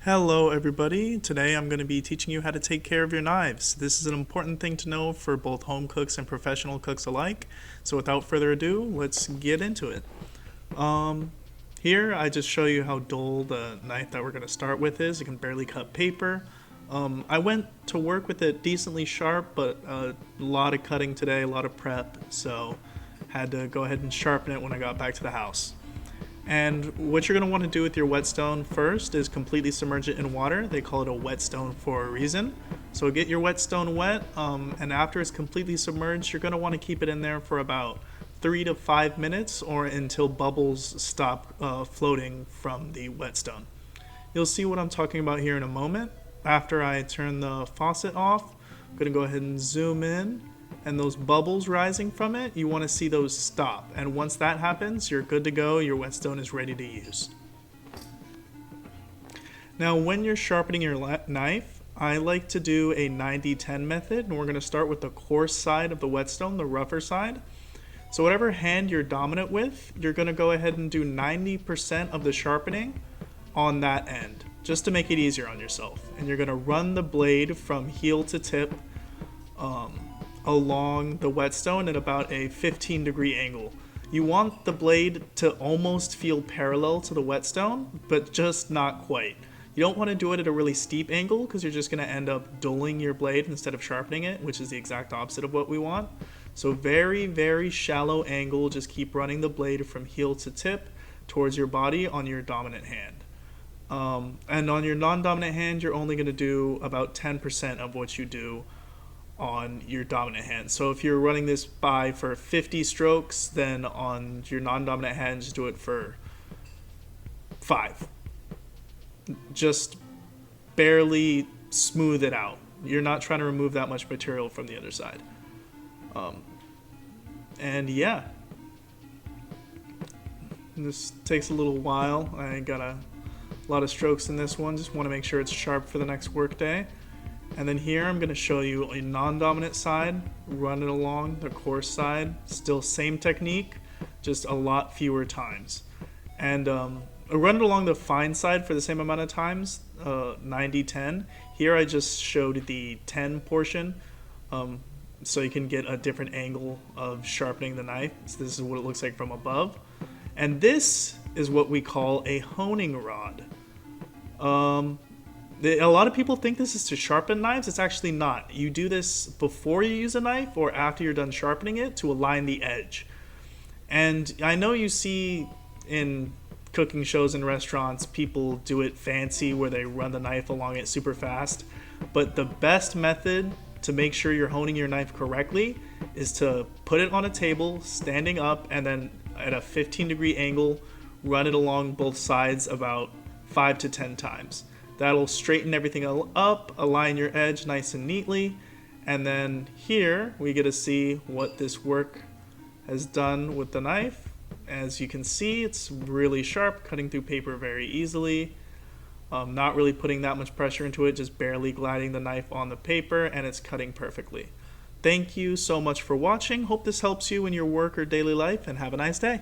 Hello everybody, today I'm going to be teaching you how to take care of your knives. This is an important thing to know for both home cooks and professional cooks alike. So without further ado, let's get into it. Here I just show you how dull the knife that we're going to start with is. It can barely cut paper. I went to work with it decently sharp, but a lot of cutting today, a lot of prep, so had to go ahead and sharpen it when I got back to the house. And what you're going to want to do with your whetstone first is completely submerge it in water. They call it a whetstone for a reason. So get your whetstone wet, and after it's completely submerged, you're going to want to keep it in there for about 3 to 5 minutes or until bubbles stop floating from the whetstone. You'll see what I'm talking about here in a moment. After I turn the faucet off, I'm going to go ahead and zoom in, and those bubbles rising from it, you want to see those stop. And once that happens, you're good to go. Your whetstone is ready to use. Now, when you're sharpening your knife, I like to do a 90-10 method, and we're going to start with the coarse side of the whetstone, the rougher side. So whatever hand you're dominant with, you're going to go ahead and do 90% of the sharpening on that end, just to make it easier on yourself. And you're going to run the blade from heel to tip along the whetstone at about a 15-degree angle. You want the blade to almost feel parallel to the whetstone, but just not quite. You don't want to do it at a really steep angle because you're just going to end up dulling your blade instead of sharpening it, which is the exact opposite of what we want. So very, very shallow angle. Just keep running the blade from heel to tip towards your body on your dominant hand. And on your non-dominant hand, you're only going to do about 10% of what you do on your dominant hand. So if you're running this for 50 strokes, then on your non-dominant hand, just do it for 5. Just barely smooth it out. You're not trying to remove that much material from the other side. And yeah, this takes a little while. I got a lot of strokes in this one. Just want to make sure it's sharp for the next work day. And then here I'm going to show you a non-dominant side, run it along the coarse side, still same technique, just a lot fewer times. And run it along the fine side for the same amount of times, 90-10. Here I just showed the 10 portion, so you can get a different angle of sharpening the knife. So this is what it looks like from above. And this is what we call a honing rod. A lot of people think this is to sharpen knives. It's actually not. You do this before you use a knife or after you're done sharpening it to align the edge. And I know you see in cooking shows and restaurants, people do it fancy where they run the knife along it super fast. But the best method to make sure you're honing your knife correctly is to put it on a table, standing up, and then at a 15-degree angle, run it along both sides about 5 to 10 times. That'll straighten everything up, align your edge nice and neatly, and then here we get to see what this work has done with the knife. As you can see, it's really sharp, cutting through paper very easily. Not really putting that much pressure into it, just barely gliding the knife on the paper, and it's cutting perfectly. Thank you so much for watching. Hope this helps you in your work or daily life, and have a nice day.